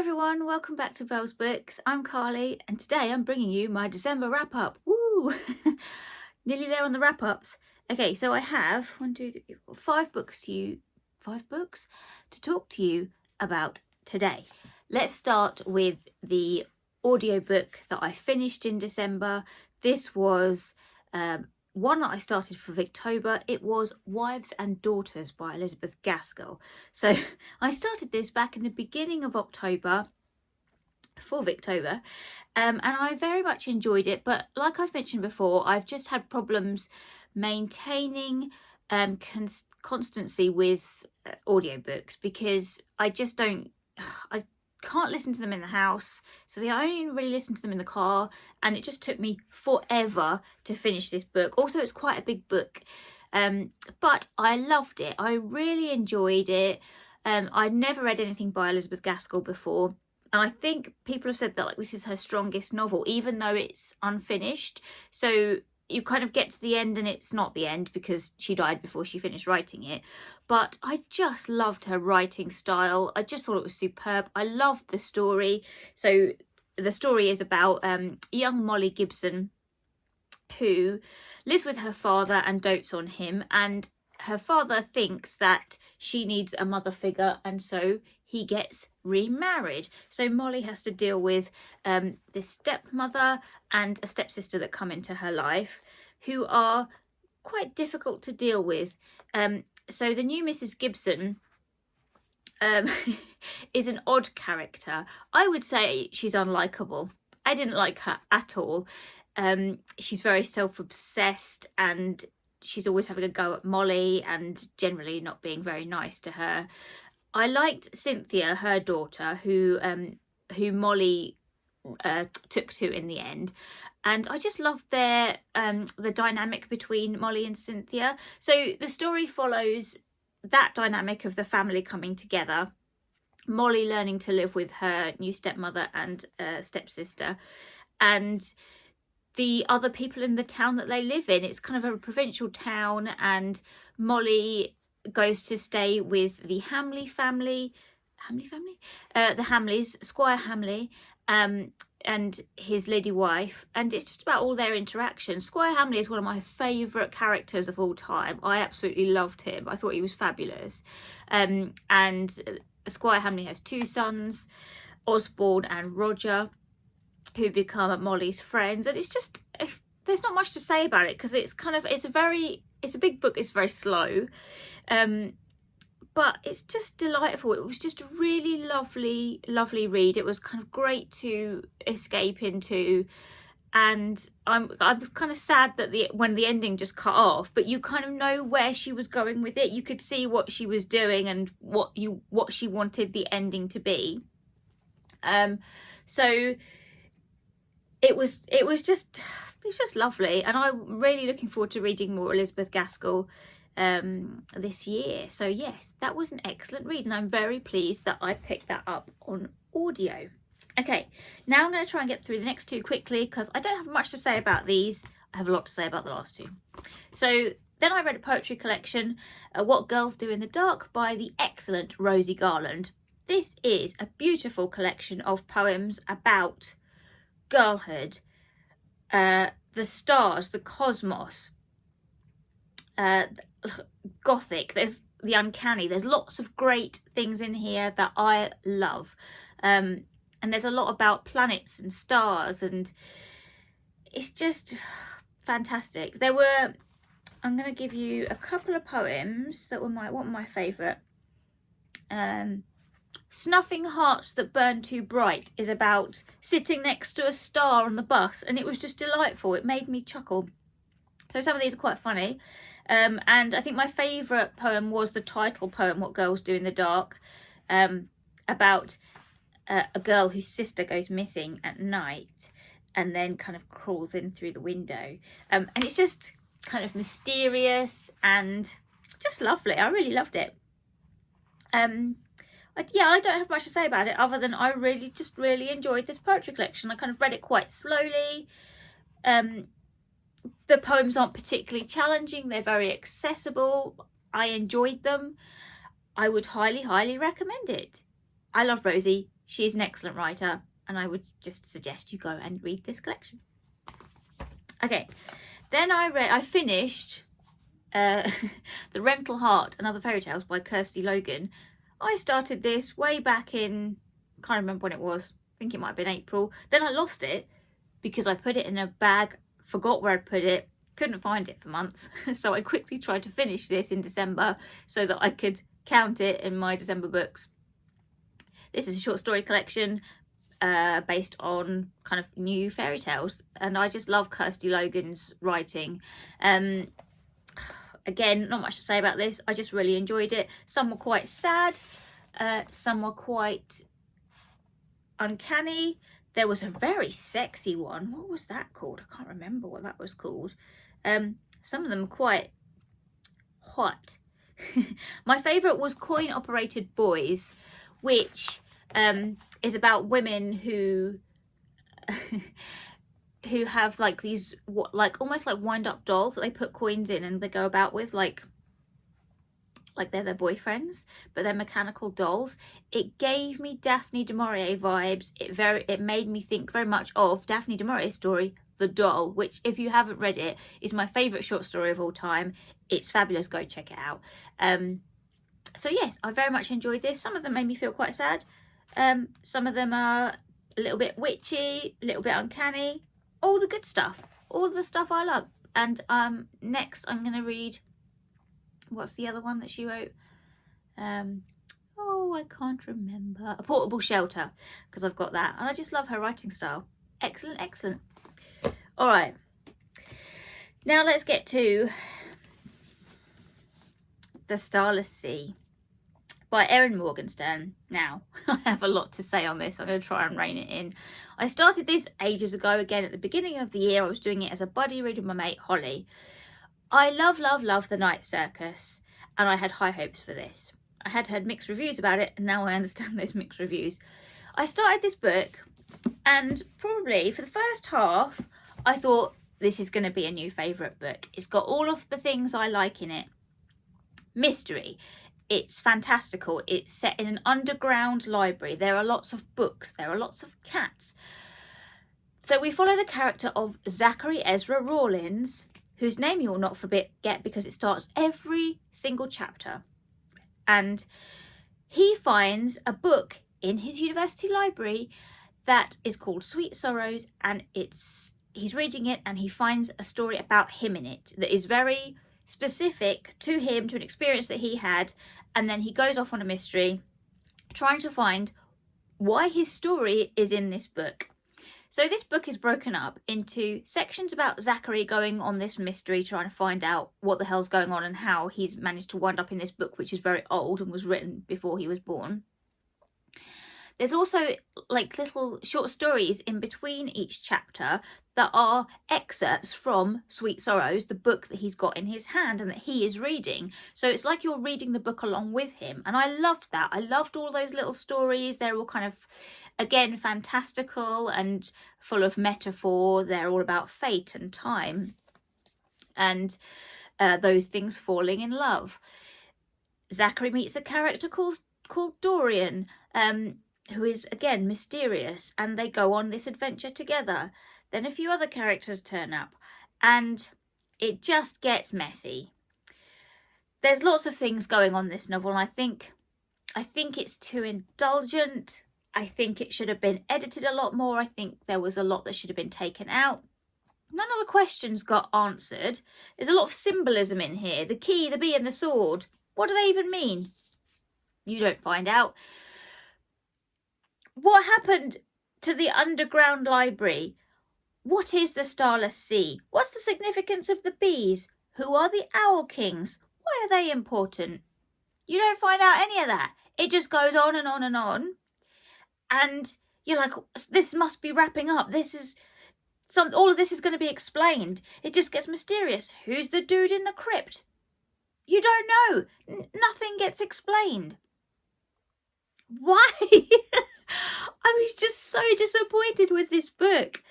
everyone, welcome back to Belle's Books. I'm Carly and today I'm bringing you my December wrap-up. Woo! Nearly there on the wrap-ups. Okay, so I have 5 books to talk to you about today. Let's start with the audiobook that I finished in December. This was one that I started for Victober. It was Wives and Daughters by Elizabeth Gaskell. So I started this back in the beginning of October for Victober, and I very much enjoyed it, but like I've mentioned before, I've just had problems maintaining constancy with audiobooks because I can't listen to them in the house, so I only really listen to them in the car, and it just took me forever to finish this book. Also, it's quite a big book, but I loved it. I really enjoyed it. I'd never read anything by Elizabeth Gaskell before, and I think people have said that this is her strongest novel, even though it's unfinished. So you kind of get to the end and it's not the end because she died before she finished writing it. But I just loved her writing style. I just thought it was superb. I loved the story. So the story is about young Molly Gibson, who lives with her father and dotes on him, and her father thinks that she needs a mother figure, and so he gets remarried. So Molly has to deal with this stepmother and a stepsister that come into her life, who are quite difficult to deal with. So the new Mrs. Gibson is an odd character. I would say she's unlikable. I didn't like her at all. She's very self-obsessed, and she's always having a go at Molly and generally not being very nice to her. I liked Cynthia, her daughter, who Molly took to in the end, and I just loved the dynamic between Molly and Cynthia. So the story follows that dynamic of the family coming together, Molly learning to live with her new stepmother and stepsister, and the other people in the town that they live in. It's kind of a provincial town, and Molly goes to stay with the Hamley family, the Hamleys, Squire Hamley, and his lady wife, and it's just about all their interactions. Squire Hamley is one of my favourite characters of all time. I absolutely loved him. I thought he was fabulous. And Squire Hamley has 2 sons, Osborne and Roger, who become Molly's friends, and it's just, there's not much to say about it because it's a big book. It's very slow, but it's just delightful. It was just a really lovely read. It was kind of great to escape into, and I was kind of sad that when the ending just cut off, but you kind of know where she was going with it. You could see what she was doing and what she wanted the ending to be. So it was just lovely, and I'm really looking forward to reading more Elizabeth Gaskell this year. So yes, that was an excellent read, and I'm very pleased that I picked that up on audio. Okay, now I'm going to try and get through the next 2 quickly because I don't have much to say about these. I have a lot to say about the last 2. So then I read a poetry collection, What Girls Do in the Dark by the excellent Rosie Garland. This is a beautiful collection of poems about girlhood, the stars, the cosmos, gothic, there's the uncanny. There's lots of great things in here that I love, and there's a lot about planets and stars, and it's just fantastic. I'm going to give you a couple of poems that were my favourite. Snuffing Hearts That Burn Too Bright is about sitting next to a star on the bus, and it was just delightful. It made me chuckle. So some of these are quite funny, and I think my favourite poem was the title poem, What Girls Do in the Dark, about a girl whose sister goes missing at night and then kind of crawls in through the window, and it's just kind of mysterious and just lovely. I really loved it. I don't have much to say about it other than I really enjoyed this poetry collection. I kind of read it quite slowly. The poems aren't particularly challenging. They're very accessible. I enjoyed them. I would highly recommend it. I love Rosie. She's an excellent writer, and I would just suggest you go and read this collection. Okay, then I finished The Rental Heart and Other Fairy Tales by Kirsty Logan. I started this way back in, can't remember when it was, I think it might have been April. Then I lost it because I put it in a bag, forgot where I'd put it, couldn't find it for months. So I quickly tried to finish this in December so that I could count it in my December books. This is a short story collection based on kind of new fairy tales, and I just love Kirsty Logan's writing. Again, not much to say about this. I just really enjoyed it. Some were quite sad, some were quite uncanny. There was a very sexy one. What was that called? I can't remember what that was called. Some of them were quite hot. My favourite was Coin Operated Boys, which is about women who who have like these almost like wind up dolls that they put coins in and they go about with like they're their boyfriends, but they're mechanical dolls. It gave me Daphne du Maurier vibes. It made me think very much of Daphne du Maurier's story The Doll, which, if you haven't read it, is my favourite short story of all time. It's fabulous. Go check it out. So yes, I very much enjoyed this. Some of them made me feel quite sad. Some of them are a little bit witchy, a little bit uncanny. All the good stuff. All the stuff I love. And next I'm going to read, what's the other one that she wrote? Oh, I can't remember. A Portable Shelter, because I've got that. And I just love her writing style. Excellent, excellent. All right. Now let's get to The Stylisty by Erin Morgenstern. Now, I have a lot to say on this. I'm going to try and rein it in. I started this ages ago, again, at the beginning of the year. I was doing it as a buddy read with my mate, Holly. I love, love, love The Night Circus, and I had high hopes for this. I had heard mixed reviews about it, and now I understand those mixed reviews. I started this book, and probably for the first half, I thought this is going to be a new favourite book. It's got all of the things I like in it. Mystery. It's fantastical. It's set in an underground library. There are lots of books. There are lots of cats. So we follow the character of Zachary Ezra Rawlins, whose name you will not forget because it starts every single chapter. And he finds a book in his university library that is called Sweet Sorrows, and he's reading it and he finds a story about him in it that is very specific to him, to an experience that he had, and then he goes off on a mystery trying to find why his story is in this book. So this book is broken up into sections about Zachary going on this mystery, trying to find out what the hell's going on and how he's managed to wind up in this book, which is very old and was written before he was born. There's also like little short stories in between each chapter that are excerpts from Sweet Sorrows, the book that he's got in his hand and that he is reading. So it's like you're reading the book along with him. And I loved that. I loved all those little stories. They're all kind of, again, fantastical and full of metaphor. They're all about fate and time and those things falling in love. Zachary meets a character called Dorian, who is, again, mysterious, and they go on this adventure together. Then a few other characters turn up, and it just gets messy. There's lots of things going on in this novel, and I think it's too indulgent. I think it should have been edited a lot more. I think there was a lot that should have been taken out. None of the questions got answered. There's a lot of symbolism in here. The key, the bee, and the sword. What do they even mean? You don't find out. What happened to the underground library? What is the Starless Sea? What's the significance of the bees? Who are the Owl Kings? Why are they important? You don't find out any of that. It just goes on and on and on. And you're like, this must be wrapping up. All of this is going to be explained. It just gets mysterious. Who's the dude in the crypt? You don't know. Nothing gets explained. Why? I was just so disappointed with this book.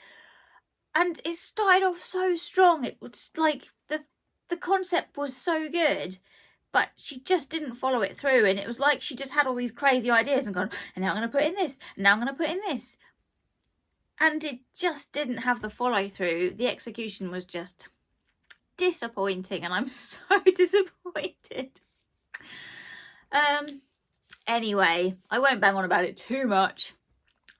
And it started off so strong. It was like the concept was so good. but she just didn't follow it through. And it was like she just had all these crazy ideas and gone, and now I'm going to put in this, and now I'm going to put in this. And it just didn't have the follow through. The execution was just disappointing, and I'm so disappointed. Anyway, I won't bang on about it too much.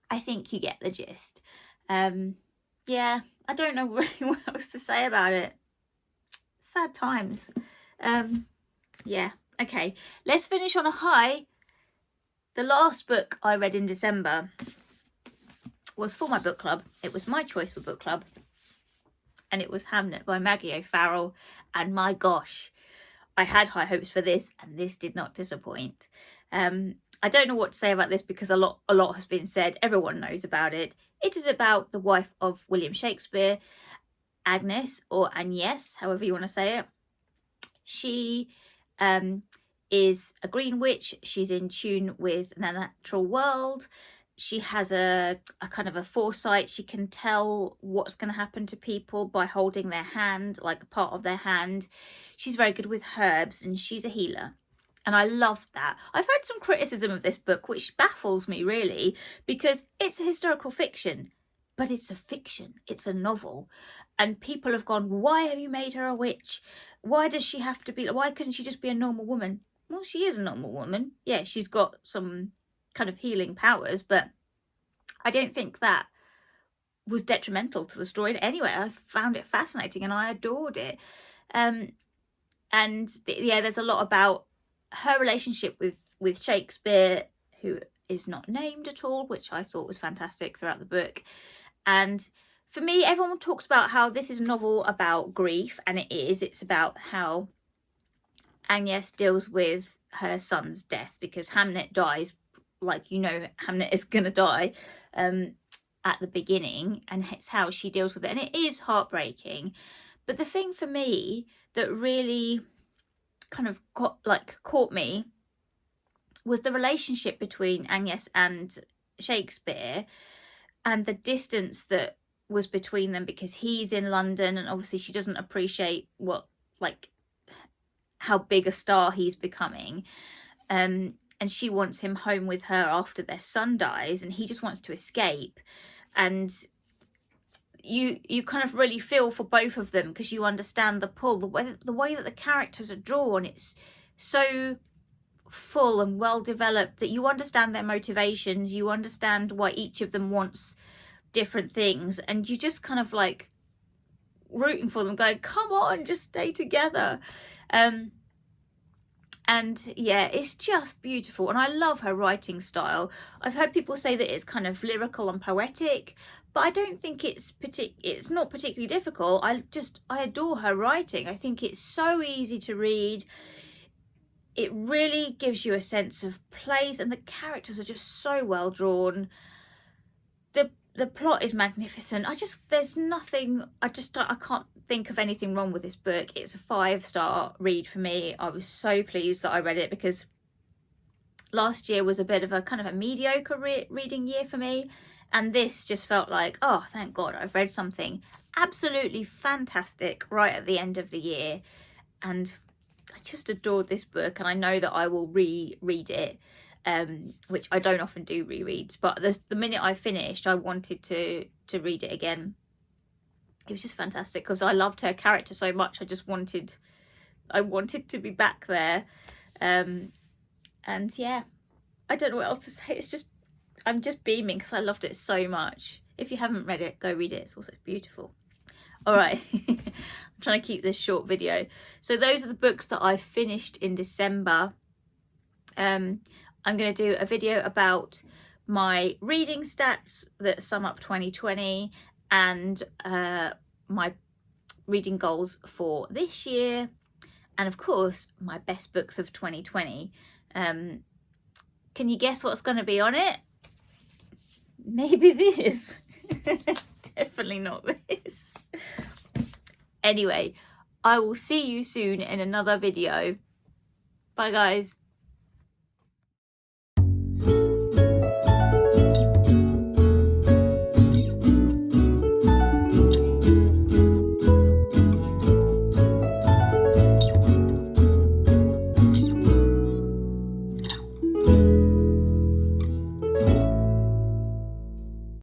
I think you get the gist. Yeah, I don't know really what else to say about it. Sad times. Yeah, okay. Let's finish on a high. The last book I read in December was for my book club. It was my choice for book club. And it was Hamnet by Maggie O'Farrell. And my gosh, I had high hopes for this, and this did not disappoint. I don't know what to say about this because a lot has been said. Everyone knows about it. It is about the wife of William Shakespeare, Agnes, or Agnes, however you want to say it. She is a green witch. She's in tune with the natural world. She has a kind of a foresight. She can tell what's going to happen to people by holding their hand, like a part of their hand. She's very good with herbs, and she's a healer. And I loved that. I've had some criticism of this book, which baffles me really, because it's a historical fiction, but it's a fiction. It's a novel. And people have gone, why have you made her a witch? Why does she have to be, why couldn't she just be a normal woman? Well, she is a normal woman. Yeah, she's got some kind of healing powers, but I don't think that was detrimental to the story in any way. I found it fascinating and I adored it. And yeah, there's a lot about her relationship with Shakespeare, who is not named at all, which I thought was fantastic throughout the book. And for me, everyone talks about how this is a novel about grief, and it is. It's about how Agnes deals with her son's death, because Hamnet dies, like, you know, Hamnet is going to die at the beginning, and it's how she deals with it. And it is heartbreaking. But the thing for me that really kind of caught me was the relationship between Agnes and Shakespeare, and the distance that was between them, because he's in London and obviously she doesn't appreciate how big a star he's becoming, and she wants him home with her after their son dies, and he just wants to escape. And you kind of really feel for both of them, because you understand the pull, the way that the characters are drawn. It's so full and well developed that you understand their motivations, you understand why each of them wants different things, and you just kind of like rooting for them, going, come on, just stay together. And yeah, it's just beautiful, and I love her writing style. I've heard people say that it's kind of lyrical and poetic, but I don't think it's not particularly difficult. I adore her writing. I think it's so easy to read. It really gives you a sense of place, and the characters are just so well drawn. The plot is magnificent. I can't think of anything wrong with this book. It's a 5-star read for me. I was so pleased that I read it, because last year was a bit of a kind of a mediocre reading year for me, and this just felt like, oh, thank God, I've read something absolutely fantastic right at the end of the year. And I just adored this book, and I know that I will reread it, which I don't often do rereads, but the minute I finished, I wanted to read it again. It was just fantastic, because I loved her character so much. I wanted to be back there. And yeah, I don't know what else to say. I'm just beaming because I loved it so much. If you haven't read it, go read it. It's also beautiful. All right. I'm trying to keep this short video. So those are the books that I finished in December. I'm going to do a video about my reading stats that sum up 2020, and my reading goals for this year, and of course my best books of 2020. Can you guess what's going to be on it? Maybe this. Definitely not this. Anyway, I will see you soon in another video. Bye guys.